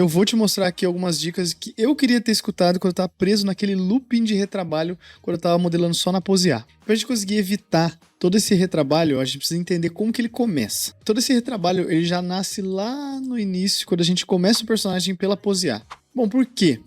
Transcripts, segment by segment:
Eu vou te mostrar aqui algumas dicas que eu queria ter escutado quando eu tava preso naquele looping de retrabalho, quando eu tava modelando só na pose A. Pra gente conseguir evitar todo esse retrabalho, a gente precisa entender como que ele começa. Todo esse retrabalho, ele já nasce lá no início, quando a gente começa o personagem pela pose A. Bom, por quê?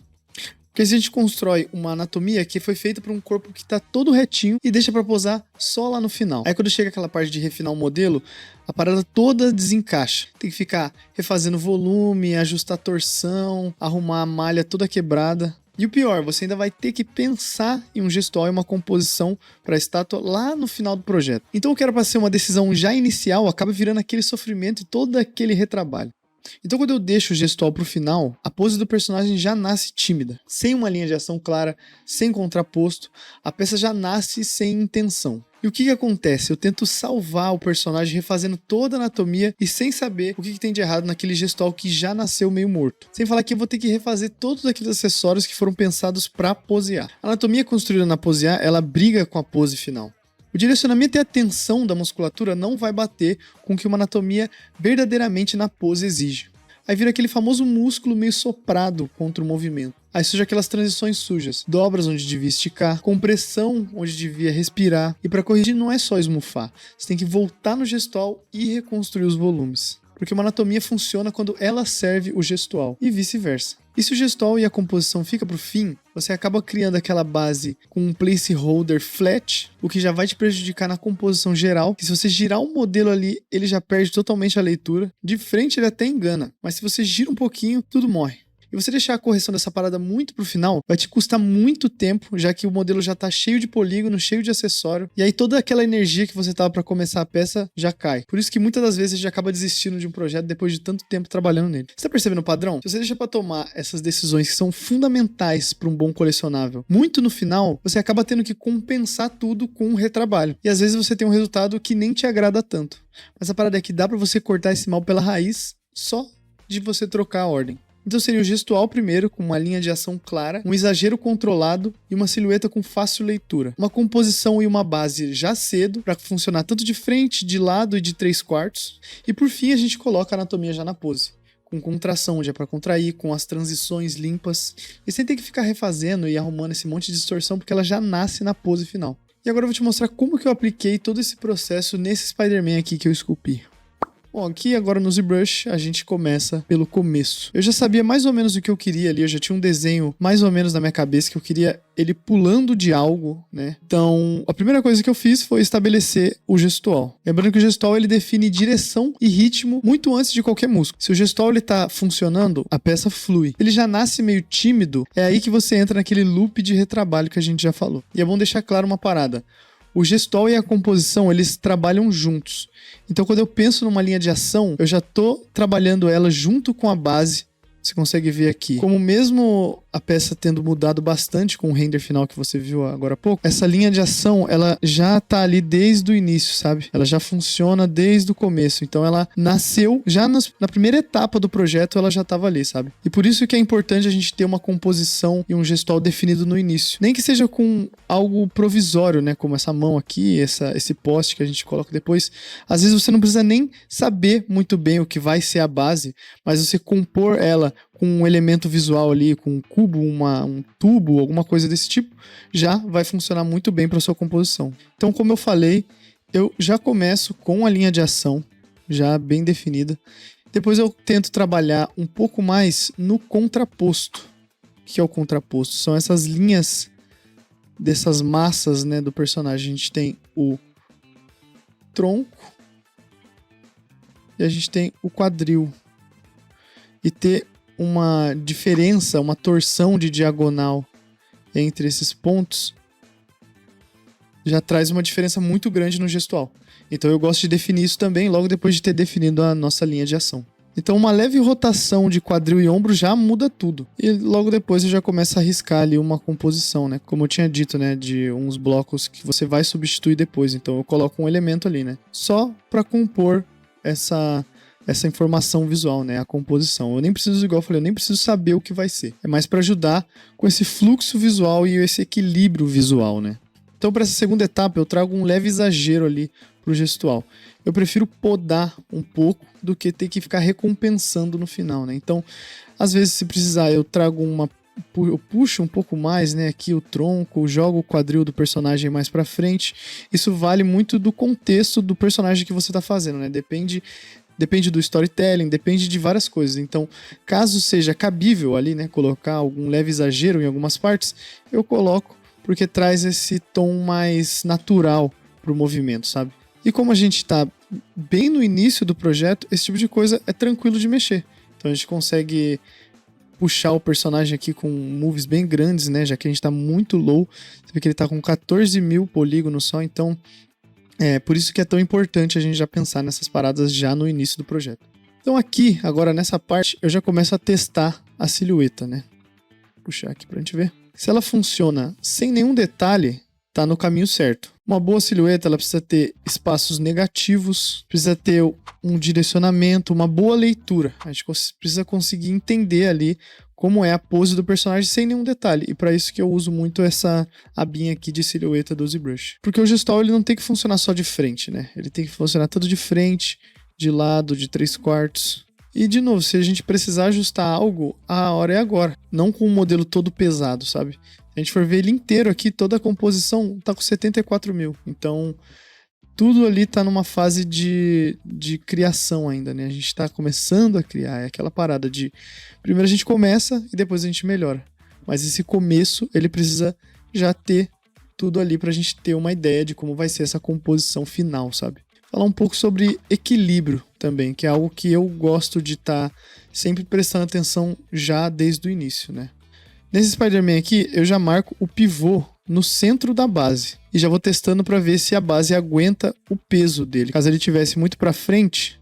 Porque se a gente constrói uma anatomia que foi feita para um corpo que tá todo retinho e deixa para posar só lá no final. Aí quando chega aquela parte de refinar o modelo, a parada toda desencaixa. Tem que ficar refazendo volume, ajustar a torção, arrumar a malha toda quebrada. E o pior, você ainda vai ter que pensar em um gestual e uma composição para a estátua lá no final do projeto. Então o que era para ser uma decisão já inicial acaba virando aquele sofrimento e todo aquele retrabalho. Então quando eu deixo o gestual pro final, a pose do personagem já nasce tímida, sem uma linha de ação clara, sem contraposto, a peça já nasce sem intenção. E o que acontece? Eu tento salvar o personagem refazendo toda a anatomia e sem saber o que tem de errado naquele gestual que já nasceu meio morto. Sem falar que eu vou ter que refazer todos aqueles acessórios que foram pensados para posear. A anatomia construída na pose A, ela briga com a pose final. O direcionamento e a tensão da musculatura não vai bater com o que uma anatomia verdadeiramente na pose exige. Aí vira aquele famoso músculo meio soprado contra o movimento. Aí surge aquelas transições sujas, dobras onde devia esticar, compressão onde devia respirar. E para corrigir não é só esmufar, você tem que voltar no gestual e reconstruir os volumes. Porque uma anatomia funciona quando ela serve o gestual e vice-versa. E se o gestual e a composição fica pro fim, você acaba criando aquela base com um placeholder flat, o que já vai te prejudicar na composição geral, que se você girar um modelo ali, ele já perde totalmente a leitura. De frente ele até engana, mas se você gira um pouquinho, tudo morre. E você deixar a correção dessa parada muito pro final, vai te custar muito tempo, já que o modelo já tá cheio de polígono, cheio de acessório, e aí toda aquela energia que você tava para começar a peça já cai. Por isso que muitas das vezes você já acaba desistindo de um projeto depois de tanto tempo trabalhando nele. Você tá percebendo o padrão? Se você deixa para tomar essas decisões que são fundamentais para um bom colecionável, muito no final, você acaba tendo que compensar tudo com um retrabalho. E às vezes você tem um resultado que nem te agrada tanto. Mas a parada é que dá para você cortar esse mal pela raiz só de você trocar a ordem. Então seria o gestual primeiro, com uma linha de ação clara, um exagero controlado e uma silhueta com fácil leitura. Uma composição e uma base já cedo, para funcionar tanto de frente, de lado e de 3/4. E por fim a gente coloca a anatomia já na pose, com contração, onde é para contrair, com as transições limpas, e sem ter que ficar refazendo e arrumando esse monte de distorção, porque ela já nasce na pose final. E agora eu vou te mostrar como que eu apliquei todo esse processo nesse Spider-Man aqui que eu esculpi. Bom, aqui agora no ZBrush a gente começa pelo começo. Eu já sabia mais ou menos o que eu queria ali, eu já tinha um desenho mais ou menos na minha cabeça que eu queria ele pulando de algo, né? Então, a primeira coisa que eu fiz foi estabelecer o gestual. Lembrando que o gestual ele define direção e ritmo muito antes de qualquer músculo. Se o gestual ele tá funcionando, a peça flui. Ele já nasce meio tímido, é aí que você entra naquele loop de retrabalho que a gente já falou. E é bom deixar claro uma parada. O gestual e a composição, eles trabalham juntos. Então, quando eu penso numa linha de ação, eu já tô trabalhando ela junto com a base. Você consegue ver aqui. Como mesmo a peça tendo mudado bastante com o render final que você viu agora há pouco, essa linha de ação, ela já tá ali desde o início, sabe? Ela já funciona desde o começo. Então ela nasceu, já na primeira etapa do projeto, ela já tava ali, sabe? E por isso que é importante a gente ter uma composição e um gestual definido no início. Nem que seja com algo provisório, né? Como essa mão aqui, esse poste que a gente coloca depois. Às vezes você não precisa nem saber muito bem o que vai ser a base, mas você compor ela com um elemento visual ali, com um cubo, um tubo, alguma coisa desse tipo, já vai funcionar muito bem para sua composição. Então, como eu falei, eu já começo com a linha de ação já bem definida. Depois eu tento trabalhar um pouco mais no contraposto. O que é o contraposto? São essas linhas dessas massas, né, do personagem. A gente tem o tronco e a gente tem o quadril. E ter uma diferença, uma torção de diagonal entre esses pontos já traz uma diferença muito grande no gestual. Então eu gosto de definir isso também logo depois de ter definido a nossa linha de ação. Então uma leve rotação de quadril e ombro já muda tudo. E logo depois eu já começo a riscar ali uma composição, né? Como eu tinha dito, né? De uns blocos que você vai substituir depois. Então eu coloco um elemento ali, né? Só para compor essa informação visual, né? A composição. Eu nem preciso, igual eu falei, eu nem preciso saber o que vai ser. É mais para ajudar com esse fluxo visual e esse equilíbrio visual, né? Então, para essa segunda etapa, eu trago um leve exagero ali pro gestual. Eu prefiro podar um pouco do que ter que ficar recompensando no final, né? Então, Às vezes, se precisar, eu puxo um pouco mais, né, aqui o tronco, jogo o quadril do personagem mais pra frente. Isso vale muito do contexto do personagem que você tá fazendo, né? Depende do storytelling, depende de várias coisas. Então, caso seja cabível ali, né, colocar algum leve exagero em algumas partes, eu coloco porque traz esse tom mais natural pro movimento, sabe? E como a gente tá bem no início do projeto, esse tipo de coisa é tranquilo de mexer. Então a gente consegue puxar o personagem aqui com moves bem grandes, né? Já que a gente tá muito low. Você vê que ele tá com 14 mil polígonos só, então por isso que é tão importante a gente já pensar nessas paradas já no início do projeto. Então aqui, agora nessa parte, eu já começo a testar a silhueta, né? Vou puxar aqui pra gente ver. Se ela funciona sem nenhum detalhe, tá no caminho certo. Uma boa silhueta, ela precisa ter espaços negativos, precisa ter um direcionamento, uma boa leitura. A gente precisa conseguir entender ali como é a pose do personagem sem nenhum detalhe. E para isso que eu uso muito essa abinha aqui de silhueta do ZBrush. Porque o gestual ele não tem que funcionar só de frente, né? Ele tem que funcionar tanto de frente, de lado, de 3/4. E de novo, se a gente precisar ajustar algo, a hora é agora. Não com o modelo todo pesado, sabe? Se a gente for ver ele inteiro aqui, toda a composição tá com 74 mil. Então, tudo ali tá numa fase de criação ainda, né? A gente tá começando a criar. É aquela parada de... Primeiro a gente começa e depois a gente melhora. Mas esse começo, ele precisa já ter tudo ali pra gente ter uma ideia de como vai ser essa composição final, sabe? Falar um pouco sobre equilíbrio também, que é algo que eu gosto de estar sempre prestando atenção já desde o início, né? Nesse Spider-Man aqui, eu já marco o pivô no centro da base. E já vou testando para ver se a base aguenta o peso dele. Caso ele tivesse muito para frente,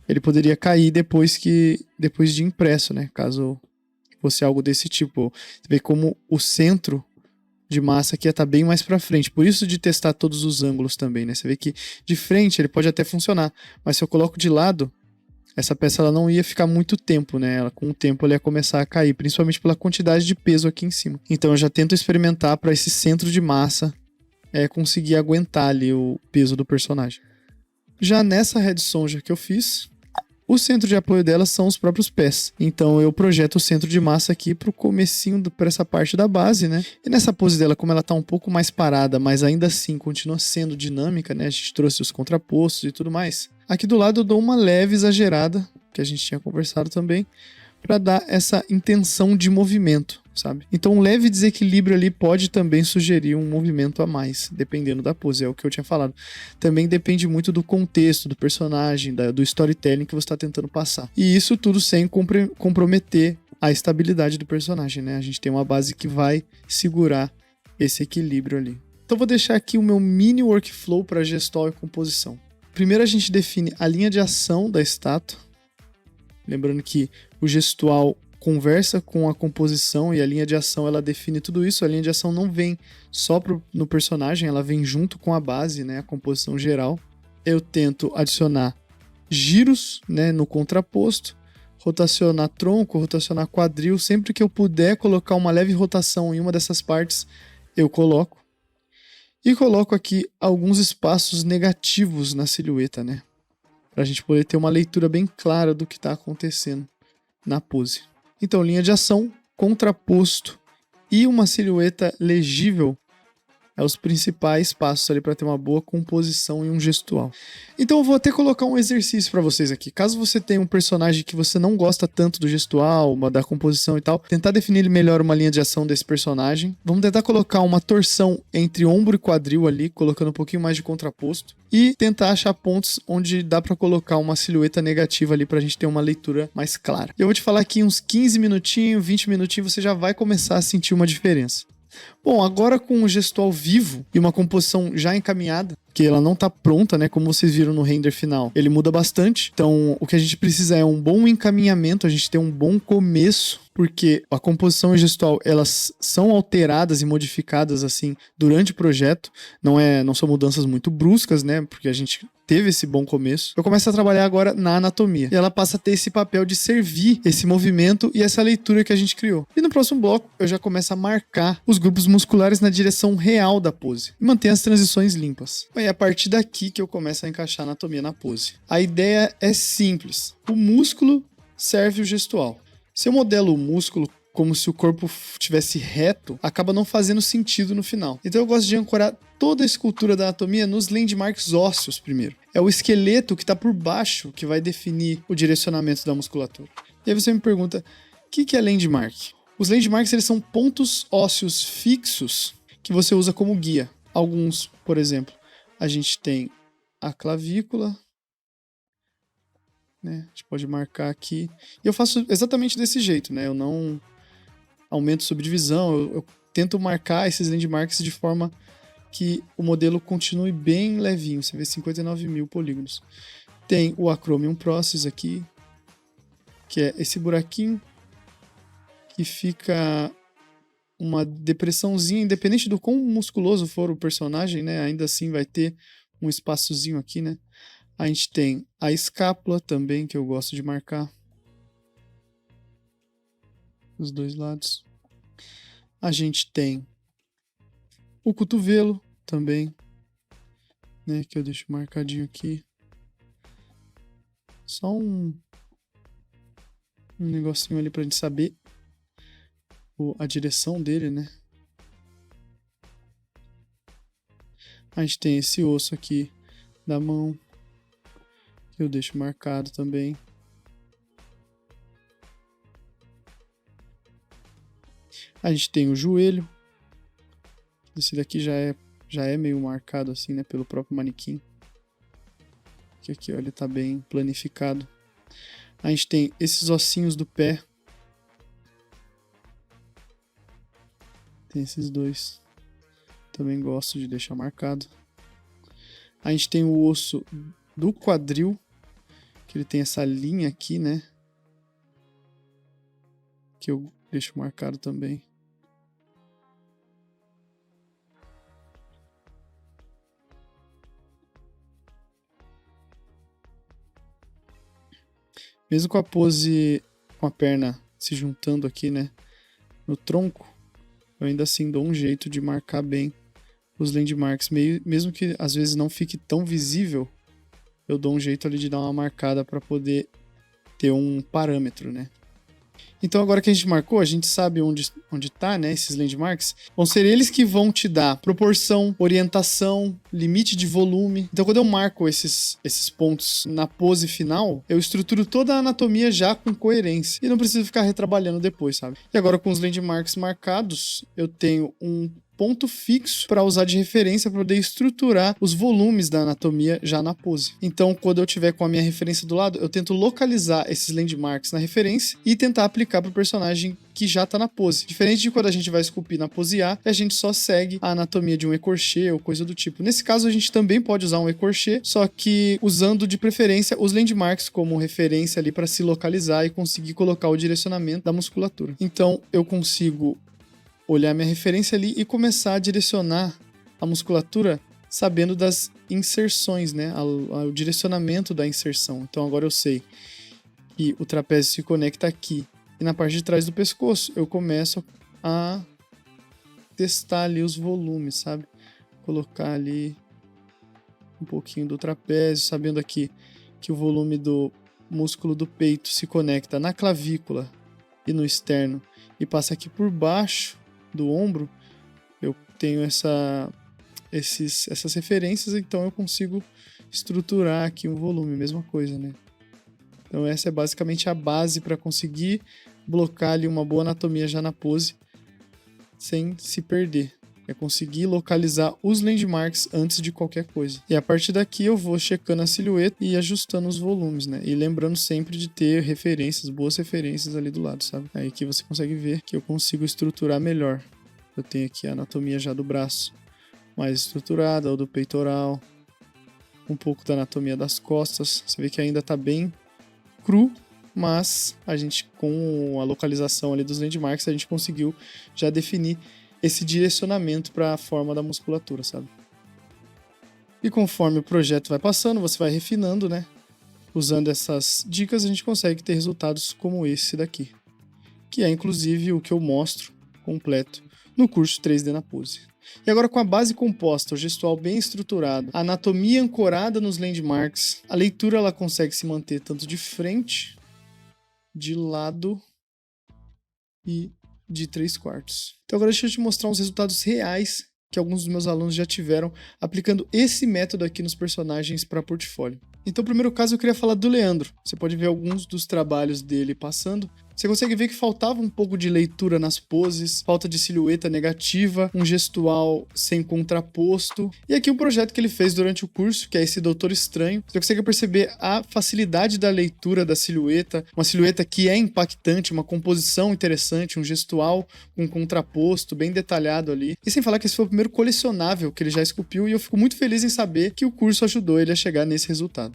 ele poderia cair depois de impresso, né? Caso fosse algo desse tipo. Você vê como o centro de massa aqui ia estar bem mais para frente. Por isso de testar todos os ângulos também, né? Você vê que de frente ele pode até funcionar, mas se eu coloco de lado, essa peça ela não ia ficar muito tempo, né? Com o tempo ela ia começar a cair, principalmente pela quantidade de peso aqui em cima. Então eu já tento experimentar para esse centro de massa conseguir aguentar ali o peso do personagem. Já nessa Red Sonja que eu fiz, o centro de apoio dela são os próprios pés. Então eu projeto o centro de massa aqui pro comecinho, para essa parte da base, né? E nessa pose dela, como ela tá um pouco mais parada, mas ainda assim continua sendo dinâmica, né? A gente trouxe os contrapostos e tudo mais. Aqui do lado eu dou uma leve exagerada, que a gente tinha conversado também, para dar essa intenção de movimento, sabe? Então um leve desequilíbrio ali pode também sugerir um movimento a mais, dependendo da pose, é o que eu tinha falado. Também depende muito do contexto, do personagem, do storytelling que você está tentando passar. E isso tudo sem comprometer a estabilidade do personagem, né? A gente tem uma base que vai segurar esse equilíbrio ali. Então vou deixar aqui o meu mini workflow para gestual e composição. Primeiro a gente define a linha de ação da estátua. Lembrando que o gestual conversa com a composição e a linha de ação ela define tudo isso. A linha de ação não vem só no personagem, ela vem junto com a base, né, a composição geral. Eu tento adicionar giros, né, no contraposto, rotacionar tronco, rotacionar quadril. Sempre que eu puder colocar uma leve rotação em uma dessas partes, eu coloco. E coloco aqui alguns espaços negativos na silhueta, né? Pra gente poder ter uma leitura bem clara do que tá acontecendo na pose. Então, linha de ação, contraposto e uma silhueta legível é os principais passos ali para ter uma boa composição e um gestual. Então eu vou até colocar um exercício para vocês aqui. Caso você tenha um personagem que você não gosta tanto do gestual, da composição e tal, tentar definir melhor uma linha de ação desse personagem. Vamos tentar colocar uma torção entre ombro e quadril ali, colocando um pouquinho mais de contraposto. E tentar achar pontos onde dá para colocar uma silhueta negativa ali pra gente ter uma leitura mais clara. Eu vou te falar que uns 15 minutinhos, 20 minutinhos você já vai começar a sentir uma diferença. Bom, agora com o gestual vivo e uma composição já encaminhada, que ela não tá pronta, né, como vocês viram no render final, ele muda bastante. Então, o que a gente precisa é um bom encaminhamento, a gente ter um bom começo, porque a composição e gestual, elas são alteradas e modificadas, assim, durante o projeto. Não são mudanças muito bruscas, né, porque a gente teve esse bom começo. Eu começo a trabalhar agora na anatomia. E ela passa a ter esse papel de servir esse movimento e essa leitura que a gente criou. E no próximo bloco, eu já começo a marcar os grupos musculares na direção real da pose. E manter as transições limpas. É a partir daqui que eu começo a encaixar a anatomia na pose. A ideia é simples. O músculo serve o gestual. Se eu modelo o músculo como se o corpo estivesse reto, acaba não fazendo sentido no final. Então eu gosto de ancorar toda a escultura da anatomia nos landmarks ósseos primeiro. É o esqueleto que está por baixo que vai definir o direcionamento da musculatura. E aí você me pergunta, o que é landmark? Os landmarks eles são pontos ósseos fixos que você usa como guia. Alguns, por exemplo, a gente tem a clavícula, né? A gente pode marcar aqui. E eu faço exatamente desse jeito, né? Eu não aumento subdivisão, eu tento marcar esses landmarks de forma que o modelo continue bem levinho. Você vê 59 mil polígonos. Tem o Acromion Process aqui, que é esse buraquinho que fica uma depressãozinha, independente do quão musculoso for o personagem, né? Ainda assim vai ter um espaçozinho aqui, né? A gente tem a escápula também, que eu gosto de marcar. Os dois lados. A gente tem o cotovelo também, né? Que eu deixo marcadinho aqui. Só um negocinho ali pra gente saber a direção dele, né? A gente tem esse osso aqui da mão, que eu deixo marcado também. A gente tem o joelho. Esse daqui já é meio marcado assim, né? Pelo próprio manequim. Que aqui, ó, ele tá bem planificado. A gente tem esses ossinhos do pé. Tem esses dois. Também gosto de deixar marcado. A gente tem o osso do quadril, que ele tem essa linha aqui, né? Que eu deixo marcado também. Mesmo com a pose, com a perna se juntando aqui, né? No tronco, eu ainda assim dou um jeito de marcar bem os landmarks. Mesmo que às vezes não fique tão visível, eu dou um jeito ali de dar uma marcada para poder ter um parâmetro, né? Então agora que a gente marcou, a gente sabe onde tá, né, esses landmarks. Vão ser eles que vão te dar proporção, orientação, limite de volume. Então quando eu marco esses pontos na pose final, eu estruturo toda a anatomia já com coerência. E não preciso ficar retrabalhando depois, sabe? E agora com os landmarks marcados, eu tenho um ponto fixo para usar de referência para poder estruturar os volumes da anatomia já na pose. Então, quando eu tiver com a minha referência do lado, eu tento localizar esses landmarks na referência e tentar aplicar para o personagem que já está na pose. Diferente de quando a gente vai esculpir na pose A, a gente só segue a anatomia de um écorché ou coisa do tipo. Nesse caso, a gente também pode usar um écorché, só que usando de preferência os landmarks como referência ali para se localizar e conseguir colocar o direcionamento da musculatura. Então, eu consigo olhar minha referência ali e começar a direcionar a musculatura sabendo das inserções, né? O direcionamento da inserção. Então agora eu sei que o trapézio se conecta aqui. E na parte de trás do pescoço eu começo a testar ali os volumes, sabe? Colocar ali um pouquinho do trapézio, sabendo aqui que o volume do músculo do peito se conecta na clavícula e no externo e passa aqui por baixo do ombro. Eu tenho essas referências, então eu consigo estruturar aqui um volume, mesma coisa, né? Então essa é basicamente a base para conseguir blocar ali uma boa anatomia já na pose, sem se perder. É conseguir localizar os landmarks antes de qualquer coisa. E a partir daqui eu vou checando a silhueta e ajustando os volumes, né? E lembrando sempre de ter referências, boas referências ali do lado, sabe? Aí que você consegue ver que eu consigo estruturar melhor. Eu tenho aqui a anatomia já do braço mais estruturada, ou do peitoral, um pouco da anatomia das costas. Você vê que ainda tá bem cru, mas a gente, com a localização ali dos landmarks, a gente conseguiu já definir esse direcionamento para a forma da musculatura, sabe? E conforme o projeto vai passando, você vai refinando, né? Usando essas dicas, a gente consegue ter resultados como esse daqui, que é inclusive o que eu mostro completo no curso 3D na pose. E agora, com a base composta, o gestual bem estruturado, a anatomia ancorada nos landmarks, a leitura ela consegue se manter tanto de frente, de lado e de 3/4. Então agora deixa eu te mostrar uns resultados reais que alguns dos meus alunos já tiveram aplicando esse método aqui nos personagens para portfólio. Então, o primeiro caso eu queria falar do Leandro. Você pode ver alguns dos trabalhos dele passando. Você consegue ver que faltava um pouco de leitura nas poses, falta de silhueta negativa, um gestual sem contraposto. E aqui um projeto que ele fez durante o curso, que é esse Doutor Estranho. Você consegue perceber a facilidade da leitura da silhueta, uma silhueta que é impactante, uma composição interessante, um gestual com contraposto bem detalhado ali. E sem falar que esse foi o primeiro colecionável que ele já esculpiu, e eu fico muito feliz em saber que o curso ajudou ele a chegar nesse resultado.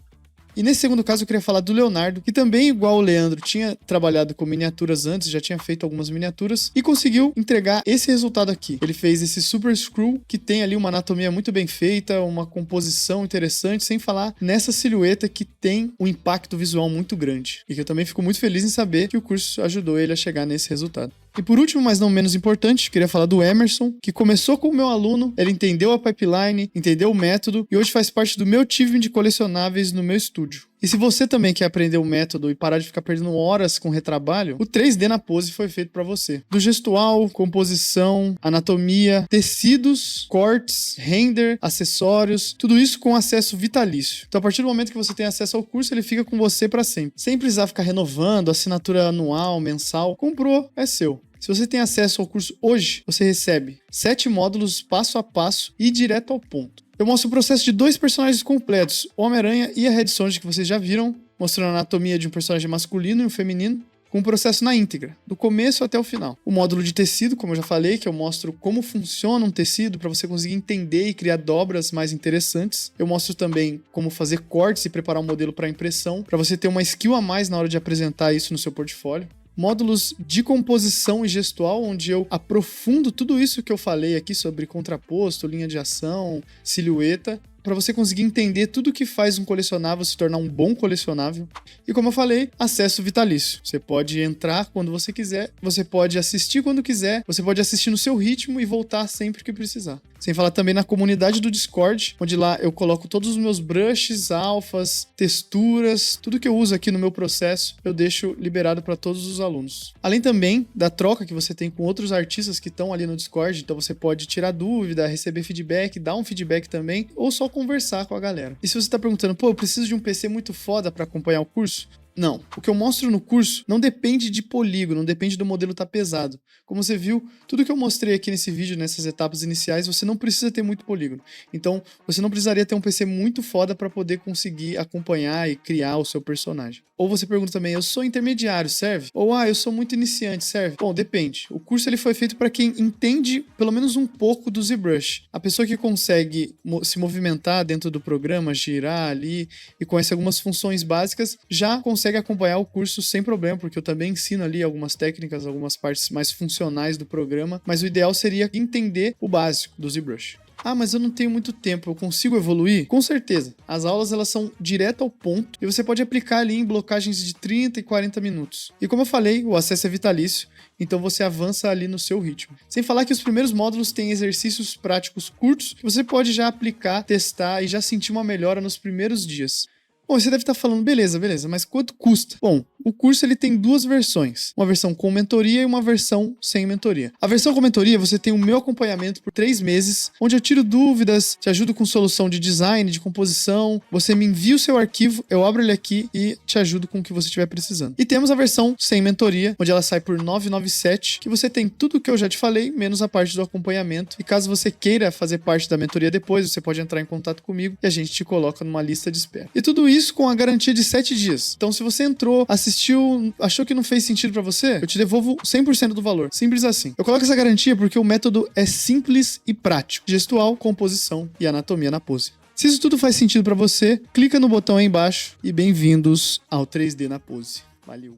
E nesse segundo caso eu queria falar do Leonardo, que também, igual o Leandro, tinha trabalhado com miniaturas antes, já tinha feito algumas miniaturas, e conseguiu entregar esse resultado aqui. Ele fez esse Super Screw, que tem ali uma anatomia muito bem feita, uma composição interessante, sem falar nessa silhueta que tem um impacto visual muito grande. E que eu também fico muito feliz em saber que o curso ajudou ele a chegar nesse resultado. E por último, mas não menos importante, queria falar do Emerson, que começou como meu aluno, ele entendeu a pipeline, entendeu o método e hoje faz parte do meu time de colecionáveis no meu estúdio. E se você também quer aprender o método e parar de ficar perdendo horas com retrabalho, o 3D na pose foi feito para você. Do gestual, composição, anatomia, tecidos, cortes, render, acessórios, tudo isso com acesso vitalício. Então a partir do momento que você tem acesso ao curso, ele fica com você para sempre. Sem precisar ficar renovando, assinatura anual, mensal. Comprou, é seu. Se você tem acesso ao curso hoje, você recebe 7 módulos passo a passo e direto ao ponto. Eu mostro o processo de 2 personagens completos, o Homem-Aranha e a Red Sonja, que vocês já viram, mostrando a anatomia de um personagem masculino e um feminino, com o processo na íntegra, do começo até o final. O módulo de tecido, como eu já falei, que eu mostro como funciona um tecido para você conseguir entender e criar dobras mais interessantes. Eu mostro também como fazer cortes e preparar um modelo para impressão, para você ter uma skill a mais na hora de apresentar isso no seu portfólio. Módulos de composição e gestual, onde eu aprofundo tudo isso que eu falei aqui sobre contraposto, linha de ação, silhueta, para você conseguir entender tudo que faz um colecionável se tornar um bom colecionável. E como eu falei, acesso vitalício. Você pode entrar quando você quiser, você pode assistir quando quiser, você pode assistir no seu ritmo e voltar sempre que precisar. Sem falar também na comunidade do Discord, onde lá eu coloco todos os meus brushes, alfas, texturas, tudo que eu uso aqui no meu processo, eu deixo liberado para todos os alunos. Além também da troca que você tem com outros artistas que estão ali no Discord, então você pode tirar dúvida, receber feedback, dar um feedback também, ou só conversar com a galera. E se você está perguntando, pô, eu preciso de um PC muito foda para acompanhar o curso? Não. O que eu mostro no curso não depende de polígono, não depende do modelo estar pesado. Como você viu, tudo que eu mostrei aqui nesse vídeo, nessas etapas iniciais, você não precisa ter muito polígono. Então, você não precisaria ter um PC muito foda para poder conseguir acompanhar e criar o seu personagem. Ou você pergunta também, eu sou intermediário, serve? Ou, eu sou muito iniciante, serve? Bom, depende. O curso ele foi feito para quem entende pelo menos um pouco do ZBrush. A pessoa que consegue se movimentar dentro do programa, girar ali e conhece algumas funções básicas, já consegue acompanhar o curso sem problema, porque eu também ensino ali algumas técnicas, algumas partes mais funcionais do programa, mas o ideal seria entender o básico do ZBrush. Mas eu não tenho muito tempo, eu consigo evoluir? Com certeza. As aulas elas são direto ao ponto e você pode aplicar ali em blocagens de 30 e 40 minutos. E como eu falei, o acesso é vitalício, então você avança ali no seu ritmo. Sem falar que os primeiros módulos têm exercícios práticos curtos que você pode já aplicar, testar e já sentir uma melhora nos primeiros dias. Bom, você deve estar falando, beleza, mas quanto custa? Bom, o curso ele tem 2 versões, uma versão com mentoria e uma versão sem mentoria. A versão com mentoria você tem o meu acompanhamento por 3 meses, onde eu tiro dúvidas, te ajudo com solução de design, de composição, você me envia o seu arquivo, eu abro ele aqui e te ajudo com o que você estiver precisando. E temos a versão sem mentoria, onde ela sai por R$ 997, que você tem tudo o que eu já te falei, menos a parte do acompanhamento. E caso você queira fazer parte da mentoria depois, você pode entrar em contato comigo e a gente te coloca numa lista de espera. E tudo isso com a garantia de 7 dias. Então se você entrou, assistiu, achou que não fez sentido pra você, eu te devolvo 100% do valor. Simples assim. Eu coloco essa garantia porque o método é simples e prático. Gestual, composição e anatomia na pose. Se isso tudo faz sentido pra você, clica no botão aí embaixo e bem-vindos ao 3D na pose. Valeu!